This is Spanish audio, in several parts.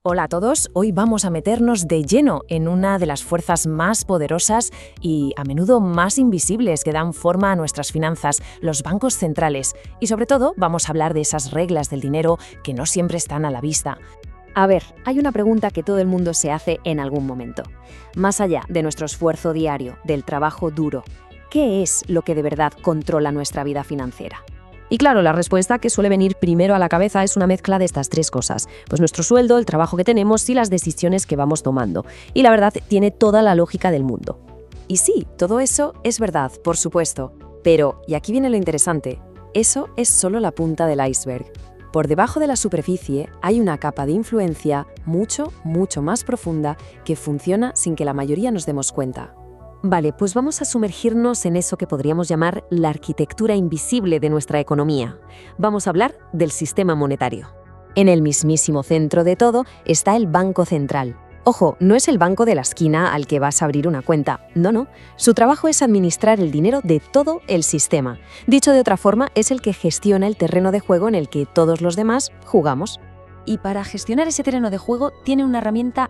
Hola a todos, hoy vamos a meternos de lleno en una de las fuerzas más poderosas y a menudo más invisibles que dan forma a nuestras finanzas, los bancos centrales. Y sobre todo vamos a hablar de esas reglas del dinero que no siempre están a la vista. A ver, hay una pregunta que todo el mundo se hace en algún momento. Más allá de nuestro esfuerzo diario, del trabajo duro, ¿qué es lo que de verdad controla nuestra vida financiera? Y claro, la respuesta que suele venir primero a la cabeza es una mezcla de estas tres cosas. Pues nuestro sueldo, el trabajo que tenemos y las decisiones que vamos tomando. Y la verdad, tiene toda la lógica del mundo. Y sí, todo eso es verdad, por supuesto. Pero, y aquí viene lo interesante, eso es solo la punta del iceberg. Por debajo de la superficie hay una capa de influencia mucho más profunda que funciona sin que la mayoría nos demos cuenta. Vale, pues vamos a sumergirnos en eso que podríamos llamar la arquitectura invisible de nuestra economía. Vamos a hablar del sistema monetario. En el mismísimo centro de todo está el Banco Central. Ojo, no es el banco de la esquina al que vas a abrir una cuenta. No. Su trabajo es administrar el dinero de todo el sistema. Dicho de otra forma, es el que gestiona el terreno de juego en el que todos los demás jugamos. Y para gestionar ese terreno de juego tiene una herramienta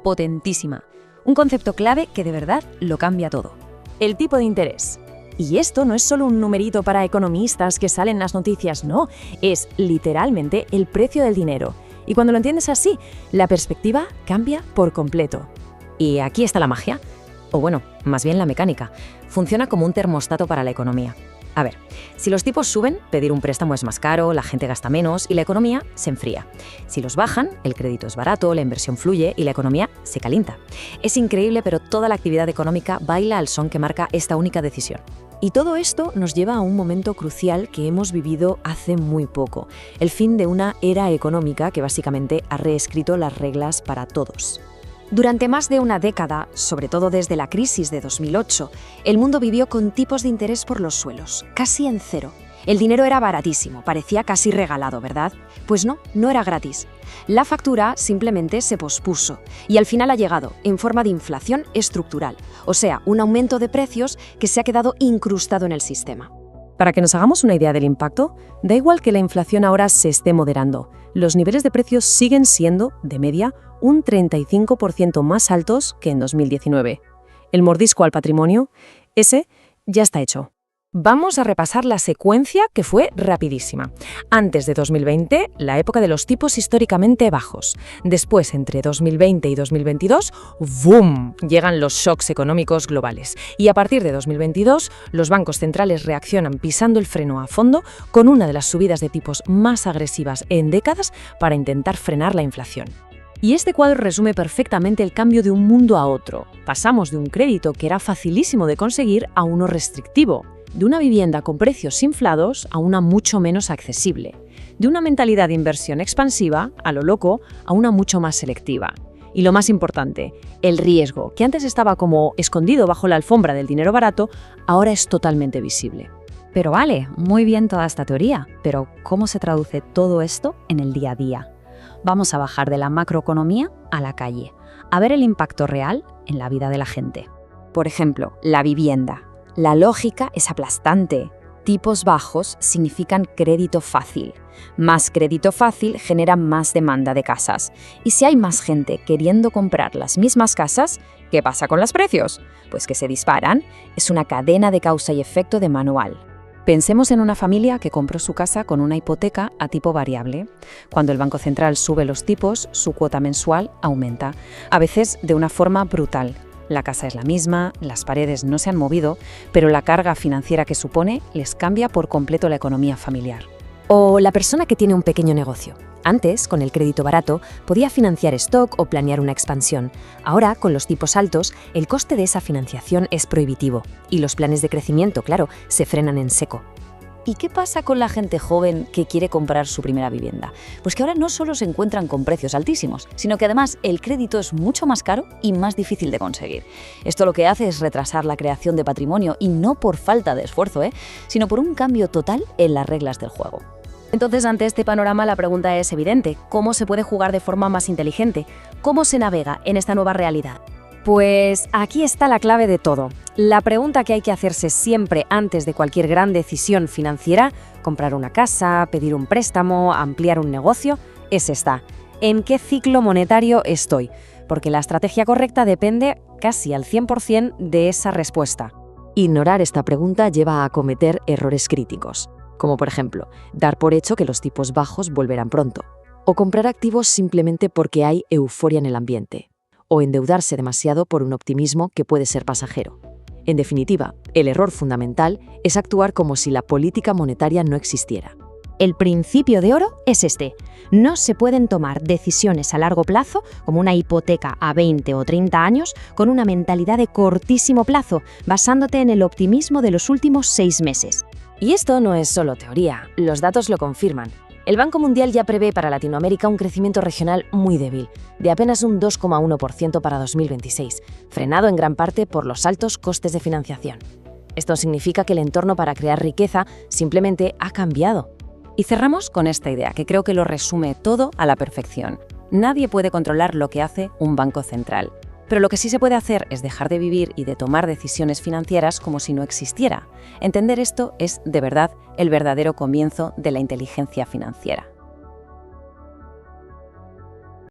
potentísima. Un concepto clave que de verdad lo cambia todo. El tipo de interés. Y esto no es solo un numerito para economistas que salen en las noticias, no. Es literalmente el precio del dinero. Y cuando lo entiendes así, la perspectiva cambia por completo. Y aquí está la magia. O bueno, más bien la mecánica. Funciona como un termostato para la economía. A ver, si los tipos suben, pedir un préstamo es más caro, la gente gasta menos y la economía se enfría. Si los bajan, el crédito es barato, la inversión fluye y la economía se calienta. Es increíble, pero toda la actividad económica baila al son que marca esta única decisión. Y todo esto nos lleva a un momento crucial que hemos vivido hace muy poco, el fin de una era económica que básicamente ha reescrito las reglas para todos. Durante más de una década, sobre todo desde la crisis de 2008, el mundo vivió con tipos de interés por los suelos, casi en cero. El dinero era baratísimo, parecía casi regalado, ¿verdad? Pues no era gratis. La factura simplemente se pospuso y al final ha llegado en forma de inflación estructural, o sea, un aumento de precios que se ha quedado incrustado en el sistema. Para que nos hagamos una idea del impacto, da igual que la inflación ahora se esté moderando. Los niveles de precios siguen siendo, de media, un 35% más altos que en 2019. El mordisco al patrimonio, ese ya está hecho. Vamos a repasar la secuencia que fue rapidísima. Antes de 2020, la época de los tipos históricamente bajos. Después, entre 2020 y 2022, ¡boom!, llegan los shocks económicos globales. Y a partir de 2022, los bancos centrales reaccionan pisando el freno a fondo con una de las subidas de tipos más agresivas en décadas para intentar frenar la inflación. Y este cuadro resume perfectamente el cambio de un mundo a otro. Pasamos de un crédito que era facilísimo de conseguir a uno restrictivo. De una vivienda con precios inflados a una mucho menos accesible. De una mentalidad de inversión expansiva, a lo loco, a una mucho más selectiva. Y lo más importante, el riesgo, que antes estaba como escondido bajo la alfombra del dinero barato, ahora es totalmente visible. Pero vale, muy bien toda esta teoría, pero ¿cómo se traduce todo esto en el día a día? Vamos a bajar de la macroeconomía a la calle, a ver el impacto real en la vida de la gente. Por ejemplo, la vivienda. La lógica es aplastante. Tipos bajos significan crédito fácil. Más crédito fácil genera más demanda de casas. Y si hay más gente queriendo comprar las mismas casas, ¿qué pasa con los precios? Pues que se disparan. Es una cadena de causa y efecto de manual. Pensemos en una familia que compró su casa con una hipoteca a tipo variable. Cuando el Banco Central sube los tipos, su cuota mensual aumenta, a veces de una forma brutal. La casa es la misma, las paredes no se han movido, pero la carga financiera que supone les cambia por completo la economía familiar. O la persona que tiene un pequeño negocio. Antes, con el crédito barato, podía financiar stock o planear una expansión. Ahora, con los tipos altos, el coste de esa financiación es prohibitivo. Y los planes de crecimiento, claro, se frenan en seco. ¿Y qué pasa con la gente joven que quiere comprar su primera vivienda? Pues que ahora no solo se encuentran con precios altísimos, sino que además el crédito es mucho más caro y más difícil de conseguir. Esto lo que hace es retrasar la creación de patrimonio y no por falta de esfuerzo, sino por un cambio total en las reglas del juego. Entonces, ante este panorama, la pregunta es evidente. ¿Cómo se puede jugar de forma más inteligente? ¿Cómo se navega en esta nueva realidad? Pues aquí está la clave de todo. La pregunta que hay que hacerse siempre antes de cualquier gran decisión financiera, comprar una casa, pedir un préstamo, ampliar un negocio, es esta. ¿En qué ciclo monetario estoy? Porque la estrategia correcta depende casi al 100% de esa respuesta. Ignorar esta pregunta lleva a cometer errores críticos, como por ejemplo, dar por hecho que los tipos bajos volverán pronto, o comprar activos simplemente porque hay euforia en el ambiente, o endeudarse demasiado por un optimismo que puede ser pasajero. En definitiva, el error fundamental es actuar como si la política monetaria no existiera. El principio de oro es este: no se pueden tomar decisiones a largo plazo, como una hipoteca a 20 o 30 años, con una mentalidad de cortísimo plazo, basándote en el optimismo de los últimos 6 meses. Y esto no es solo teoría, los datos lo confirman. El Banco Mundial ya prevé para Latinoamérica un crecimiento regional muy débil, de apenas un 2,1% para 2026, frenado en gran parte por los altos costes de financiación. Esto significa que el entorno para crear riqueza simplemente ha cambiado. Y cerramos con esta idea, que creo que lo resume todo a la perfección. Nadie puede controlar lo que hace un banco central. Pero lo que sí se puede hacer es dejar de vivir y de tomar decisiones financieras como si no existiera. Entender esto es, de verdad, el verdadero comienzo de la inteligencia financiera.